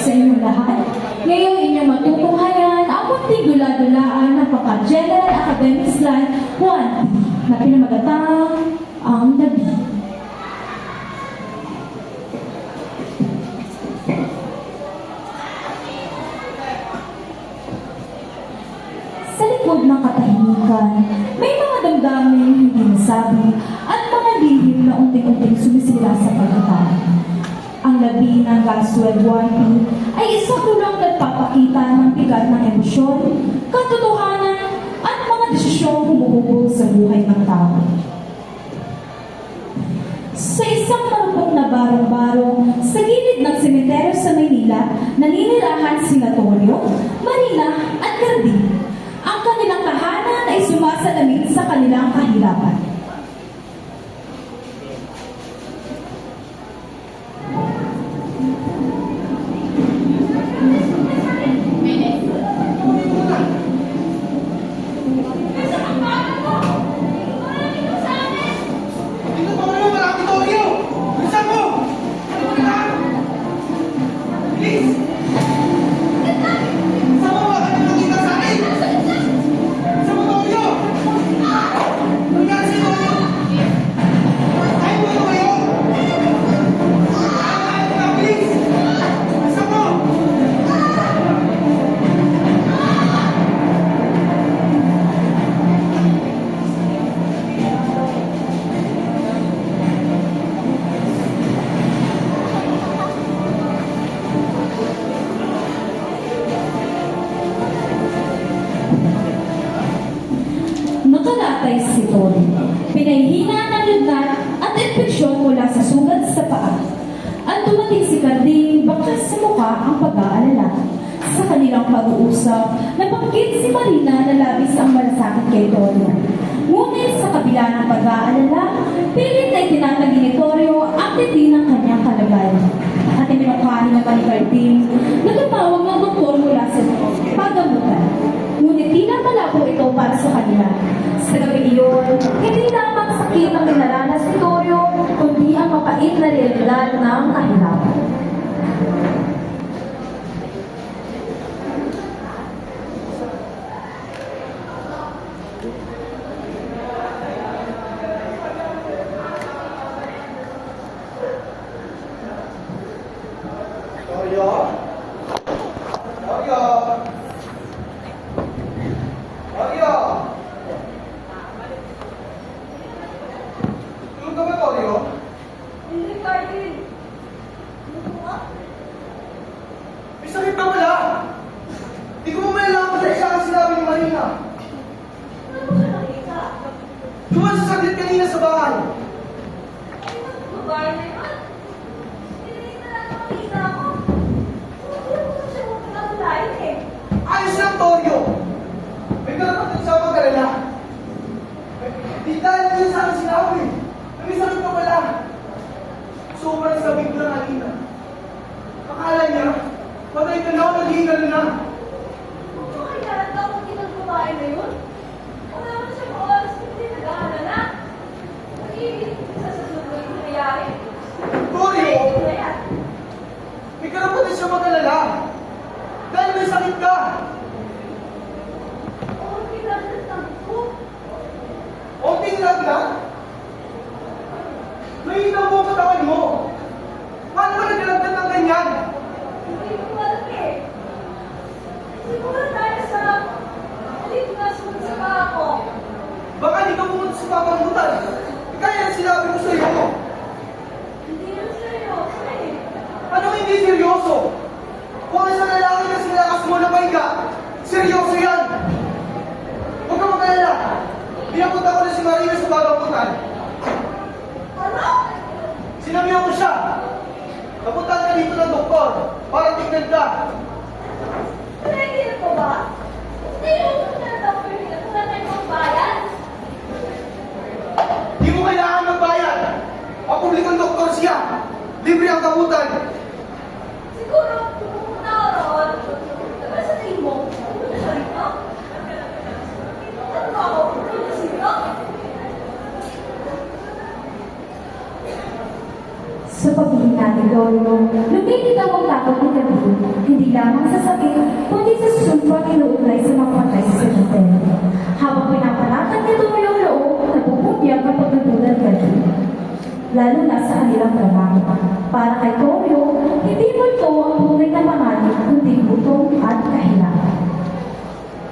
sa inyong lahat. Ngayong inyong matutunghayan ang munting dula-dulaan ng pagka-General Academics Line 1 na pinamagatang ang Gabi. Sa likod ng katahimikan, may mga damdaming hindi nasabi at mga lihim na unting-unting sumisira sa pagkatao. Ang labi ng Gaswell YP ay isang tulong nagpapakita ng bigat ng emosyon, katotohanan at mga desisyong humuhubog sa buhay ng tao. Sa isang marupok na barong-barong sa gilid ng sementeryo sa Maynila, naninirahan sina Torio, Marina at Cardi. Ang kanilang tahanan ay sumasalamin sa kanilang kahirapan. Nakalatay si Tony. Pinahihina ng lagnat at infeksyon mula sa sugat sa paa. At dumating si Carding bakas sa mukha ang pag-aalala. Sa kanilang pag-uusap, nabanggit si Marina na labis ang malasakit kay Torio. Ngunit sa kabila ng pag-aalala, pilit ay tinatagi ni Torio ang titi ng kanyang kalagayan. At iminukhahin naman ni Carding na tumawag ng doktor mula sa pagamutan. Ngunit di na malabo ito para sa kanila. Sa gabi iyon, hindi lamang sakit ang pinaranas ni Torio, kundi ang mapait na realidad ng kahirapan. Torio? Torio? Torio? Tulog ka ba, Torio? Hindi, Cardin. Ano ba? May sakit ka wala! Di ko mo malalaman sa isa ang sinabi ni Marina. Ano ba siya nakita? Duman sa saglit kanina sa bahay. Ay, babae na yun. Hindi na lang nakita ako. Hindi ko siya magkakalain eh. Ayos lang, Torio! May karapatan sa mag-alala. Di dahil niya sa akin sinabi. May sakit ka wala. Sobrang sabig na kanina. Akala niya, patay ka na o naghihinga na. Kailangan daw kung babae na yun. Wala naman siya mga oras hindi nag-aalala. Nag-iinit sa susunod na nangyayari. Torio! Ano na yan? May karapatan siya mag-alala. Dahil may sakit ka. Oo, kailangan ko. Onting lagnat. Nakita mo ang katawan mo. Paano ka naglagnat ng ganyan? Hindi ko alam eh. Siguro dahil sa alip na sumunod sa paa ko. Baka di ka pumunta sa papangutan. Kaya ang sinabi ko sa iyo. Hindi na seryoso eh. Anong hindi seryoso? Kung isang lalaki na sinakas mo na pahiga, seryoso yan. Huwag ka mag-alala. Pinapunta ko na si Marina sa papangutan. Ano? Sinabihan ko siya. Napuntahan ka dito ng doktor para tignan ka. Pinagkira ko ba? Hindi yung tinatawag ko yung wala tayong pangbayan. Di mo kailangan magbayad. Ang publikong doktor siya. Libre ang gamutan. Siguro, kung pumunta ako roon, diba sa tingin mo, pumunta siya rito? Ano ba ako? Pumunta siya rito? Sa paghihina ni Torio, lumilitaw ang takot ni Carding Para kay Toyo, hindi multo ang tunay na panganib, kundi gutom at kahilangan.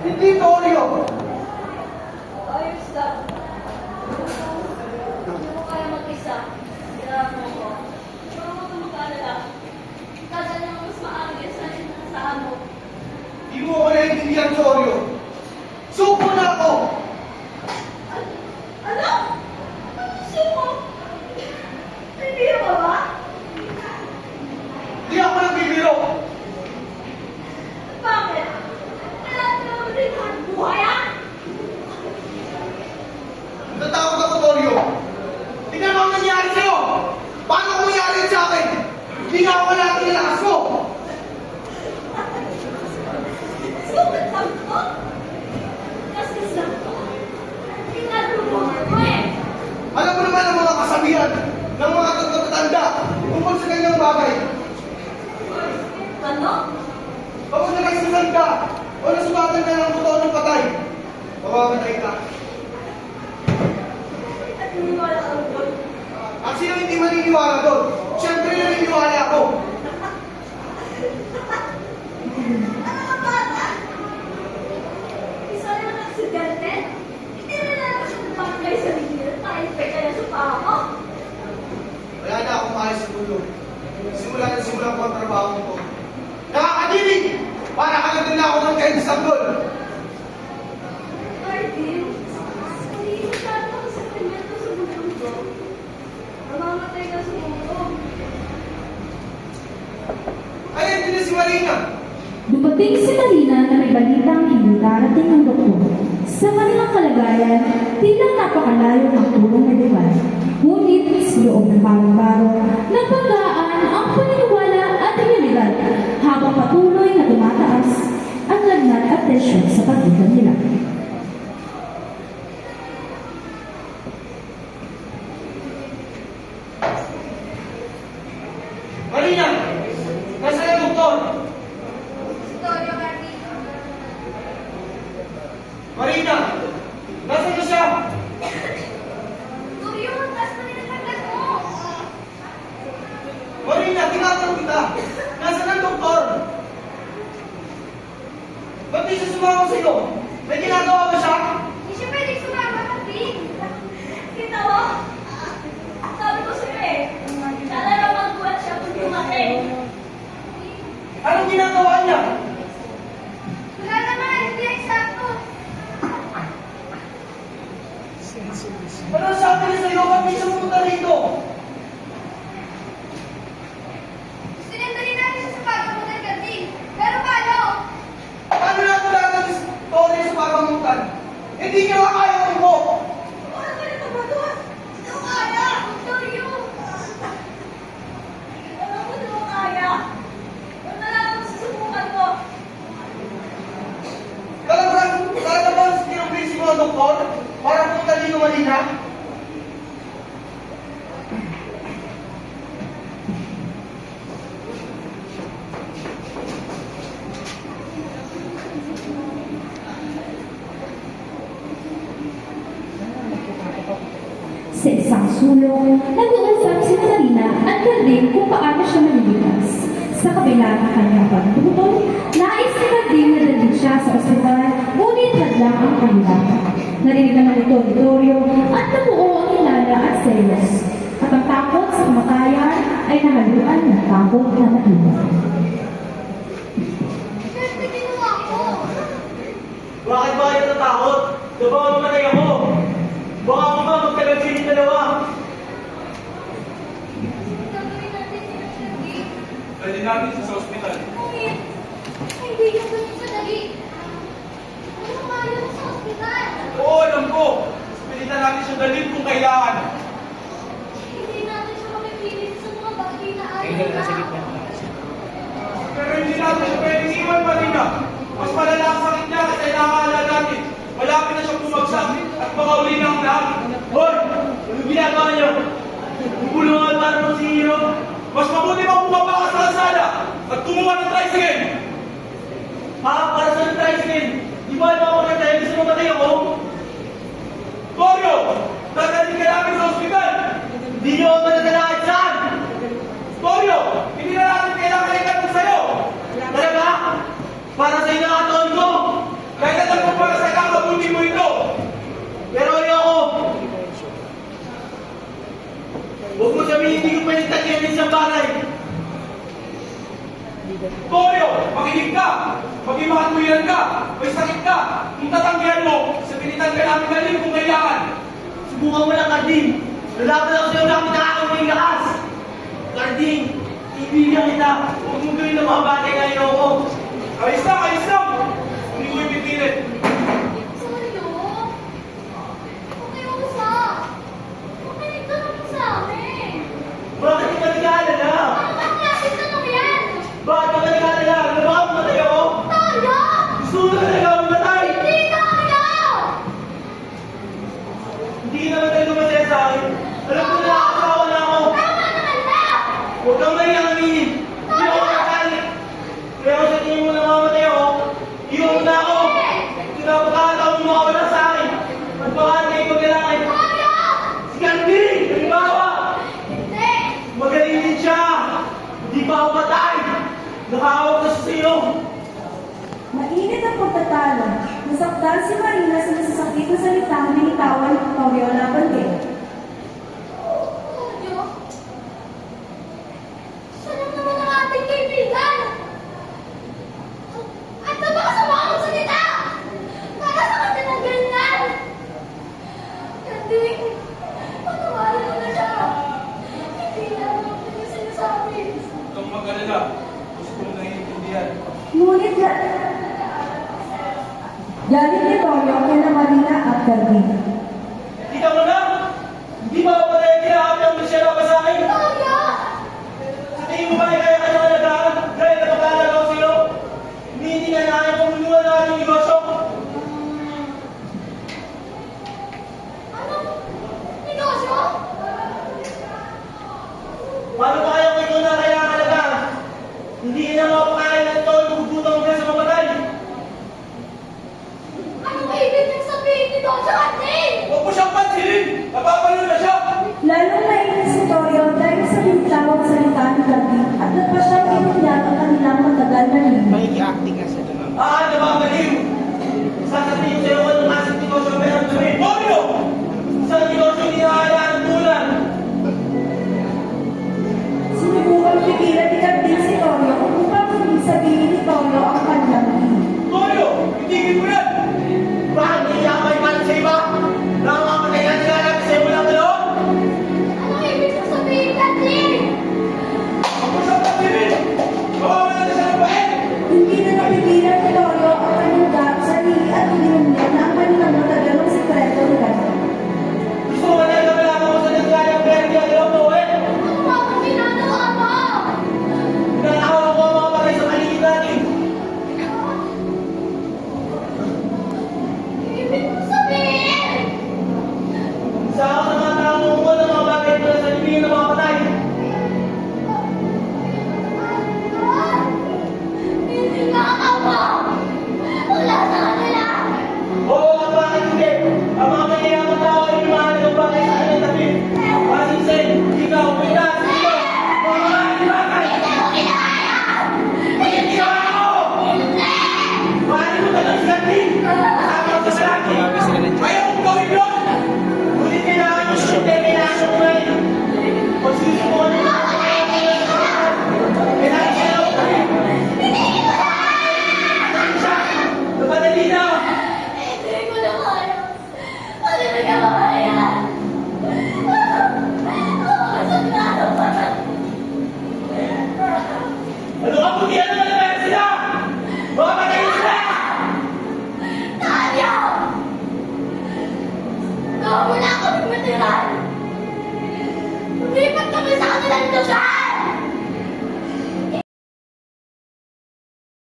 Hindi, Torio! Ayos lang. Hindi mo kaya mag-isa. Hirap mo ko. Pero mo tumag-alala. Dadaan yung mas maangin sa saan mo. Di mo ako naiintindihan, Torio! Suko na ako! Ano? Ano gusto mo? Hindi mo ba? Di ako nagbibiro! Bakit? Kailangan ka naman din ang buhay, ah? Natakot ako, Torio! Tingnan mo ang nangyari sa'yo! Paano kung nangyari sa akin? Hindi nga ako wala ang kinalakas ko! Sukat lang to. Kasi lang to. Tinatulungan mo eh. Alam mo naman ang mga kasabihan ng mga tatanda tungkol sa ganyang bagay. Ano? Kapag nakasisan ka o nasugatan ka ng totoo ng patay, mamamatay ka. At niniwala ka doon. At sino hindi maniniwala doon? Siyempre naniniwala ako. Ano ka bata? Isa lang ang aksidente? Hindi na lang siya bumangkay sa ligil kahit pa kaya sa paa mo. Wala na akong maayos sa mundo. Simula ko ang trabaho ko. Nakakadinig! Para kagad na ako ng kayo sa sanggol. Martin, hindi masyado ang sakrimento sa mundo ko. Mamamatay ka sa mundo. Ayun din na si Marina. Dumating si Marina na may balitang hindi darating ng doktor. Sa kanilang kalagayan, tilang napakalayo ng tulong medikal. Ngunit sa loob ng barong-baro, napagaan ang paniniwala at realidad habang patuloy na tumataas ang lagnat at tensyon sa pagitan nila. Marina! Nasaan ang doktor? Story, Martin. Marina! Nasaan na siya? Tuyo, taas na nilagay mo. Marina, tinatanong kita. Nasaan ang doktor? Ba't di siya sumama sa'yo? May ginagawa ba siya? Hindi siya pwedeng sumama, Martin. Kita mo? Sabi ko sa'yo eh. Sana lang magbuhat siya kung dumating. Anong ginagawa niya? Wala naman, hindi eksakto. Ano sabi niya sa'yo? Ba't di siya pumunta rito? Sinandali natin siya sa pagkamutan kanting. Pero paano? Paano natularan si Tori sa pagamutan? Hindi niya makaya mo. Ano ba nito ba to? Hindi ko kaya. Tuyo. Alam mo, hindi ko kaya. Huwag na lang ako susubukan mo. Talaga ba tinubig si mga doktor? Para pumunta dito Marina? Sa isang sulong, nag-uusap si Marina at Carding kung paano siya maliligtas. Sa kabila ng kanyang pagtutol, nais ni Carding na dalhin siya sa ospital, ngunit hadlang ang kahilangan. Narinig naman ito ni Torio at nabuo ang hinala at selos. At ang takot sa kamatayan ay nahaluan ng takot na maiwan. Kasi ginawa ko. Bakit ba kayo natakot? Diba mamatay ako? Baka mo ba magtalag sila dalawa? Gagawin natin sila Sherry. Pwede natin sa ospital. Ngunit, hindi yung ganun kadali. Ano nga yun sa ospital? Oo, alam ko. Pilitan natin siya dalhin kung kailangan. Hindi natin siya mapipilit sa mga bagay na ayaw na. Pero hindi natin siya pwedeng iwan, Marina. Mas malala ang sakit niya kasi nakakala natin. Malapit na siyang bumagsak at makauli na ang lahat. Hoy! Ano ginagawa niyo? Bubulungan para ng si Hiro. Mas mabuti pa bumaba ka sa kalsada at kumuha ng tricycle. Para sa tricycle. Di ba alam ako na tayo gusto mamatay ako? Torio! Dadalhin ka namin sa ospital! Hindi niyo ako madadala kahit saan! Torio! Toyo, makinig ka! Maging makatuwiran ka! May sakit ka! Kung tatanggihan mo, sabitan ka namin galing kung kailangan! Subukan mo lang, Carding. Lalaban ako sa'yo na nakakawin ng lakas. Carding, ibigan kita. Huwag mong gawin ng mga bagay na ayoko. Ayos lang, ayos lang! Hindi ko ipipilit. Toyo? Pakiusap. Pakinig ka naman sa amin. Bakit ka nag-aalala? Ano bang klaseng tanong yan? Bakit ka nag-aalala? Ano ba ako matay ako? Toyo! Gusto mo na talaga ako matay? Hindi Toyo! Hindi naman tayo masaya sa akin. Alam ko na asawa na ako. Tama naman na! Huwag kang mahiyang aminin. Hindi ako nakalit. Kaya kung sa tingin mo na mamatay ako, iwan mo na ako. Pinapakataon mo makawala sa akin. At baka kayo paglalakit. Toyo! Si Candy! Halimbawa! Hindi! Magaling din siya! Di pa ako patay! Nakahawak na siya sa'yo! Mainit ang pagtatalo. Nasaktan si Marina sa masasakit na salitang binitawan ng Toyo laban din. Toyo? Siya lang naman ang ating kaibigan! At napakasama akong salita! Para sa kanya ng ganyan! Hindi! Patawarin mo na siya! Hindi na ako yung sinasabi! Huwag kang mag-alala. Gusto kong naiintindihan. Ngunit galing ni Toyo kay Marina at Carding. Kita mo na! Hindi pa ako patay kinakapit mo siya laban sa akin! Toyo! Sa tingin mo ba ay kaya ka naman nag-aaral? Dahil napakaalala ko sa'yo? Hindi na namin pumunuan ng ating negosyo! Anong negosyo? Paano pa kaya kung ikaw na kaya ang alagaan? Hindi na mapakain ng ito, magugutom ka sa mamatay! Anong ibig niyang sabihin nito sa atin? Huwag mo siyang pansinin! Napapalo na siya! Lalong nainis si Toyo dahil sa bintawang salita ni Carding at nagpa siyang inunyat ang kanilang matagal na linis. Nababaliw! Sasabihin ko sa'yo kung anong klaseng negosyo ang meron gawin. Toyo! Isang negosyo hindi nakakayaan ng tulan! Sinubukang pigilan ni Carding si Toyo upang hindi sabihin ni Toyo ang kanyang linis. Toyo! Itigil mo yan! Bakit hindi niya may palit sa iba? Nakamamatay ka sila natin sa'yo mula ganoon? Anong ibig niyang sabihin, Kathleen? Huwag mo siyang pansinin! Mawawala na siya ng bait! Hindi na napigilan ni Toyo ang kanyang sarili at iniunyat na ang kanilang matagal ng sikreto ni Carding. Gusto mo na yung malaman mo sa nangyari ang pera niya ganoon mo eh? Ano ba ang ginagawa mo? Pinakawa ko ang mga patay sa paligid natin. Ibig mong sabihin? Isa ako sa mga nakakumuha ng mga bagay mula sa libingin ng mga patay. Hindi nakakawa! Wala sa kanila! Oo, at bakit hindi? Ang mga mayayamang tao ay lumahalag ang bagay sa kanilang tabi. Masinsin, ikaw, pinas, ikaw, mga maraming bagay. Hindi ko kinaya! Bakit ginawa ako? Hindi! Bakit mo talagang sigatin? Kasama ko sa laki. Ayaw kong gawin yun! Ngunit kailangan mo siya, kailangan mo ngayon. Pagsusubukan mo ang mga kailangan siya na ako. Napadali na! Hindi ko na kaya! Ano na kaya? Masaglaro pa na! Ano ka puti? Ano na naman sila? Mga patay sila! Tanya! Doon mo na kami matiran! Lumipat kami sa kanilang lugar!